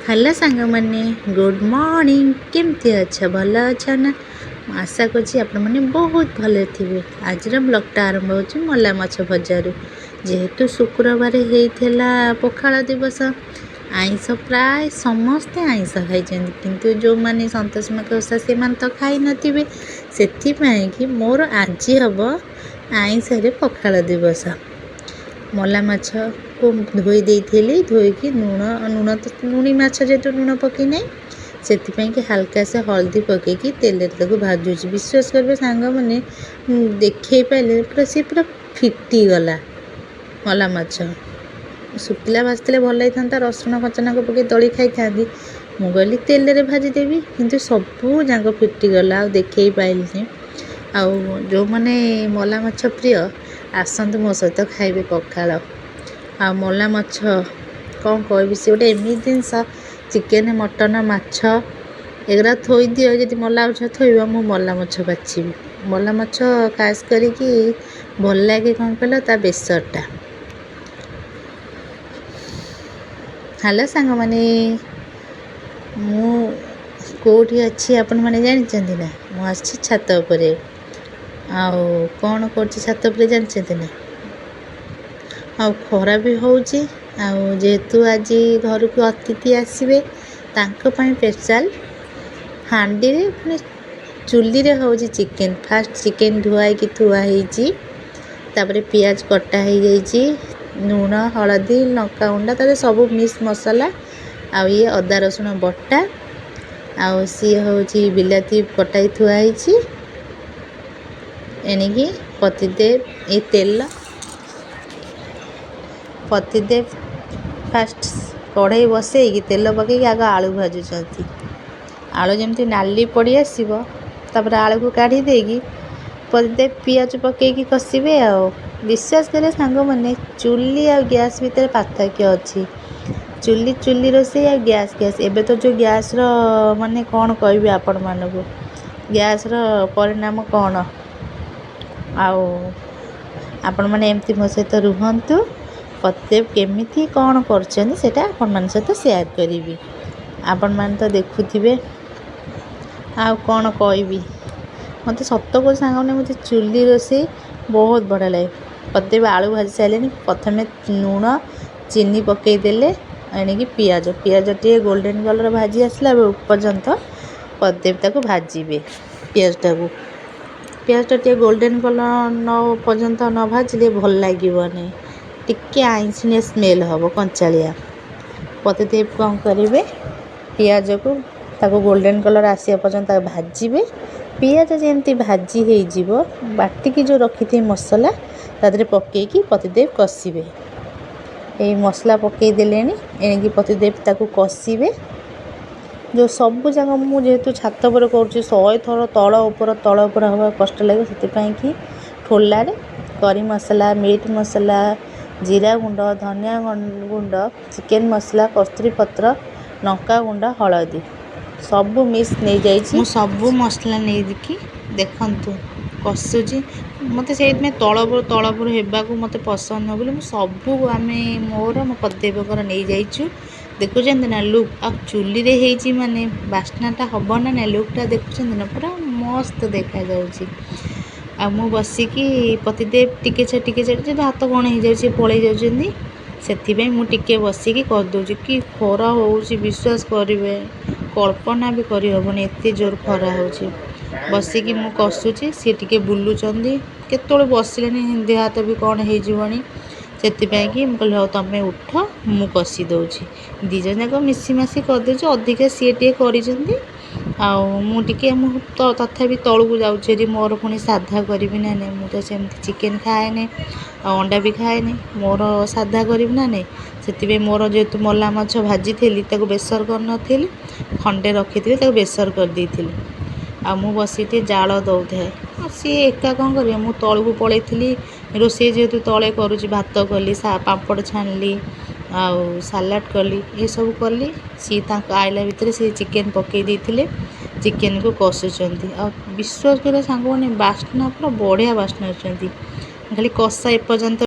Hello सांग मैंने good morning केमती अच्छा भल अच्छा ना आशा करছি ଆପଣମାନେ ବହୁତ ଭଲ ଥିବେ। ଆଜିର ବ୍ଲଗ୍ଟା ଆରମ୍ଭ ହେଉଛି ମଲା ମାଛ ଭଜାରୁ। ଯେହେତୁ ଶୁକ୍ରବାର ହେଇଥିଲା ପଖାଳ ଦିବସ, ଆଇଁଷ ପ୍ରାୟ ସମସ୍ତେ ଆଇଁଷ ଖାଇଛନ୍ତି, କିନ୍ତୁ ଯେଉଁମାନେ ସନ୍ତୋଷୀ ମାଙ୍କ ଓଷା ସେମାନେ ତ ଖାଇନଥିବେ। ସେଥିପାଇଁକି ମୋର ଆଜି ହେବ ଆଇଁଷରେ ପଖାଳ ଦିବସ। ମଲା ମାଛକୁ ଧୋଇ ଦେଇଥିଲି, ଧୋଇକି ଲୁଣି ମାଛ ଯେହେତୁ ଲୁଣ ପକାଇ ନାହିଁ, ସେଥିପାଇଁକି ହାଲକା ସେ ହଳଦୀ ପକାଇକି ତେଲରେ ତାକୁ ଭାଜୁଛି। ବିଶ୍ୱାସ କରିବେ ସାଙ୍ଗମାନେ, ଦେଖେଇ ପାରିଲେ ପୁରା ସେ ପୁରା ଫିଟିଗଲା। ମଲା ମାଛ ଶୁଖିଲା ଭାଜିଥିଲେ ଭଲ ହେଇଥାନ୍ତା, ରସୁଣ କଞ୍ଚାଲଙ୍କା ପକାଇ ଦଳି ଖାଇଥାନ୍ତି। ମୁଁ କହିଲି ତେଲରେ ଭାଜିଦେବି, କିନ୍ତୁ ସବୁ ଯାକ ଫିଟିଗଲା, ଆଉ ଦେଖେଇ ପାରିଲିନି। ଆଉ ଯେଉଁମାନେ ମଲା ମାଛ ପ୍ରିୟ ଆସନ୍ତୁ ମୋ ସହିତ ଖାଇବେ ପଖାଳ। ଆଉ ମଲା ମାଛ କ'ଣ କହିବି, ସେ ଗୋଟେ ଏମିତି ଜିନିଷ, ଚିକେନ୍ ମଟନ୍ ମାଛ ଏଗୁଡ଼ା ଥୋଇଦିଅ, ଯଦି ମଲା ମାଛ ଥୋଇବ ମୁଁ ମଲା ମାଛ ବାଛିବି। ମଲା ମାଛ ଖାସ୍ କରିକି ଭଲ ଲାଗେ କ'ଣ କହିଲ, ତା ବେସରଟା। ହ୍ୟାଲୋ ସାଙ୍ଗମାନେ, ମୁଁ କେଉଁଠି ଅଛି ଆପଣମାନେ ଜାଣିଛନ୍ତି ନା? ମୁଁ ଆସିଛି ଛାତ ଉପରେ। ଆଉ କ'ଣ କରୁଛି ଛାତ ଉପରେ ଜାଣିଛନ୍ତି ନା? ଆଉ ଖରା ବି ହେଉଛି। ଆଉ ଯେହେତୁ ଆଜି ଘରକୁ ଅତିଥି ଆସିବେ, ତାଙ୍କ ପାଇଁ ସ୍ପେଶାଲ ହାଣ୍ଡିରେ ମାନେ ଚୁଲିରେ ହେଉଛି ଚିକେନ୍। ଫାଷ୍ଟ ଚିକେନ୍ ଧୁଆ ହେଇକି ଥୁଆ ହେଇଛି, ତାପରେ ପିଆଜ କଟା ହେଇଯାଇଛି, ଲୁଣ ହଳଦୀ ଲଙ୍କାଗୁଣ୍ଡ ତାପରେ ସବୁ ମିକ୍ସ ମସଲା, ଆଉ ଇଏ ଅଦା ରସୁଣ ବଟା, ଆଉ ସିଏ ହେଉଛି ବିଲାତି କଟାଇ ଥୁଆ ହେଇଛି। ଏଣିକି ପତିଦେବ ଫାଷ୍ଟ କଢ଼େଇ ବସେଇକି ତେଲ ପକାଇକି ଆଗ ଆଳୁ ଭାଜୁଛନ୍ତି। ଆଳୁ ଯେମିତି ନାଲି ପଡ଼ି ଆସିବ, ତାପରେ ଆଳୁକୁ କାଢ଼ି ଦେଇକି ପତିଦେବ ପିଆଜ ପକାଇକି କଷିବେ। ଆଉ ବିଶ୍ୱାସ କରିବେ ସାଙ୍ଗମାନେ, ଚୁଲି ଆଉ ଗ୍ୟାସ୍ ଭିତରେ ପାର୍ଥକ୍ୟ ଅଛି। ଚୁଲି ରୋଷେଇ ଆଉ ଗ୍ୟାସ୍। ଏବେ ତ ଯେଉଁ ଗ୍ୟାସ୍ର ମାନେ କ'ଣ କହିବି ଆପଣମାନଙ୍କୁ, ଗ୍ୟାସ୍ର ପରିଣାମ କ'ଣ। ଆଉ ଆପଣମାନେ ଏମିତି ମୋ ସହିତ ରୁହନ୍ତୁ। ପତିଦେବ କେମିତି କ'ଣ କରୁଛନ୍ତି ସେଇଟା ଆପଣମାନଙ୍କ ସହିତ ସେୟାର କରିବି। ଆପଣମାନେ ତ ଦେଖୁଥିବେ, ଆଉ କ'ଣ କହିବି। ମୋତେ ସତ କହୁଛି ସାଙ୍ଗମାନେ, ମୋତେ ଚୁଲି ରୋଷେଇ ବହୁତ ବଢ଼ିଆ ଲାଗେ। ପତିଦେବ ଆଳୁ ଭାଜି ସାରିଲେଣି, ପ୍ରଥମେ ଲୁଣ ଚିନି ପକାଇ ଦେଲେ, ଏଣିକି ପିଆଜ ଟିକେ ଗୋଲ୍ଡେନ୍ କଲର୍ ଭାଜି ଆସିଲା ପର୍ଯ୍ୟନ୍ତ ପତିଦେବ ତାକୁ ଭାଜିବେ। ପିଆଜଟା ଟିକେ ଗୋଲ୍ଡେନ୍ କଲର୍ ପର୍ଯ୍ୟନ୍ତ ନ ଭାଜିଲେ ଭଲ ଲାଗିବନି, ଟିକେ ଆଇଁଷିଣିଆ ସ୍ମେଲ୍ ହେବ, କଞ୍ଚାଳିଆ। ପତିଦେବ କ'ଣ କରିବେ, ପିଆଜକୁ ତାକୁ ଗୋଲ୍ଡେନ୍ କଲର୍ ଆସିବା ପର୍ଯ୍ୟନ୍ତ ତାକୁ ଭାଜିବେ। ପିଆଜ ଯେମିତି ଭାଜି ହେଇଯିବ, ବାଟିକି ଯେଉଁ ରଖିଥିବେ ମସଲା ତା ଦେହରେ ପକାଇକି ପତିଦେବ କଷିବେ। ଏଇ ମସଲା ପକାଇ ଦେଲେଣି, ଏଣିକି ପତିଦେବ ତାକୁ କଷିବେ। ଯେଉଁ ସବୁଯାକ ମୁଁ ଯେହେତୁ ଛାତ ଉପରେ କରୁଛି, 100 ଥର ତଳ ଉପର ହେବା କଷ୍ଟ ଲାଗେ। ସେଥିପାଇଁକି ଠୋଲାରେ କରି ମସଲା, ମିଟ୍ ମସଲା, ଜିରା ଗୁଣ୍ଡ, ଧନିଆ ଗୁଣ୍ଡ, ଚିକେନ୍ ମସଲା, କସ୍ତୁରୀ ପତ୍ର, ଲଙ୍କାଗୁଣ୍ଡ, ହଳଦୀ ସବୁ ମିକ୍ସ ନେଇଯାଇଛି। ମୁଁ ସବୁ ମସଲା ନେଇକି ଦେଖନ୍ତୁ କଷୁଛି। ମୋତେ ସେଇଥିପାଇଁ ତଳପୁର ହେବାକୁ ମୋତେ ପସନ୍ଦ ନୁହେଁ ବୋଲି ମୁଁ ସବୁ ମୋର ମୋ ପତିଦେବଙ୍କର ନେଇଯାଇଛୁ। ଦେଖୁଛନ୍ତି ନା ଲୁକ୍, ଆଉ ଚୁଲିରେ ହେଇଛି ମାନେ ବାସ୍ନାଟା ହେବ ନା ନାଇଁ, ଲୁକ୍ଟା ଦେଖୁଛନ୍ତି ନା, ପୁରା ମସ୍ତ ଦେଖାଯାଉଛି। ଆଉ ମୁଁ ବସିକି ପତିଦେବ ଟିକେ ଯେହେତୁ ହାତ କ'ଣ ହେଇଯାଉଛି, ପଳେଇ ଯାଉଛନ୍ତି, ସେଥିପାଇଁ ମୁଁ ଟିକେ ବସିକି କରିଦେଉଛି। କି ଖରା ହେଉଛି ବିଶ୍ୱାସ କରିବେ, କଳ୍ପନା ବି କରିହେବନି, ଏତେ ଜୋର ଖରା ହେଉଛି। ବସିକି ମୁଁ କଷୁଛି, ସିଏ ଟିକେ ବୁଲୁଛନ୍ତି, କେତେବେଳେ ବସିଲେଣି ଦେହ ହାତ ବି କ'ଣ ହେଇଯିବଣି। ସେଥିପାଇଁକି ମୁଁ କହିଲି ହଉ ତମେ ଉଠ, ମୁଁ କଷି ଦେଉଛି। ଦୁଇ ଜଣ ଯାକ ମିଶିମାଶି କରିଦେଉଛି। ଅଧିକା ସିଏ ଟିକେ କରିଛନ୍ତି, ଆଉ ମୁଁ ତଥାପି ତଳକୁ ଯାଉଛି ଯଦି ମୋର ପୁଣି ସାଧା କରିବି ନା ନାହିଁ। ମୁଁ ତ ସେମିତି ଚିକେନ୍ ଖାଏନି, ଆଉ ଅଣ୍ଡା ବି ଖାଏନି, ମୋର ସାଧା କରିବି ନା ନାହିଁ। ସେଥିପାଇଁ ମୋର ଯେହେତୁ ମଲା ମାଛ ଭାଜିଥିଲି, ତାକୁ ବେସର କରିନଥିଲି, ଖଣ୍ଡେ ରଖିଥିଲି, ତାକୁ ବେସର କରିଦେଇଥିଲି। ଆଉ ମୁଁ ବସିକି ଟିକେ ଜାଳ ଦେଉଥାଏ। ଆଉ ସିଏ ଏକା କ'ଣ କରିବେ, ମୁଁ ତଳକୁ ପଳେଇଥିଲି। ରୋଷେଇ ଯେହେତୁ ତଳେ କରୁଛି, ଭାତ କଲି, ପାମ୍ପଡ଼ ଛାଣିଲି, ଆଉ ସାଲାଡ଼ କଲି, ଏସବୁ କଲି। ସିଏ ତାଙ୍କ ଆଇଲା ଭିତରେ ସିଏ ଚିକେନ୍ ପକାଇ ଦେଇଥିଲେ, ଚିକେନ୍କୁ କଷୁଛନ୍ତି। ଆଉ ବିଶ୍ୱାସ କରିବା ସାଙ୍ଗମାନେ, ବାସ୍ନା ପୁରା ବଢ଼ିଆ ବାସ୍ନା ଆସୁଛନ୍ତି। ଖାଲି କଷା ଏପର୍ଯ୍ୟନ୍ତ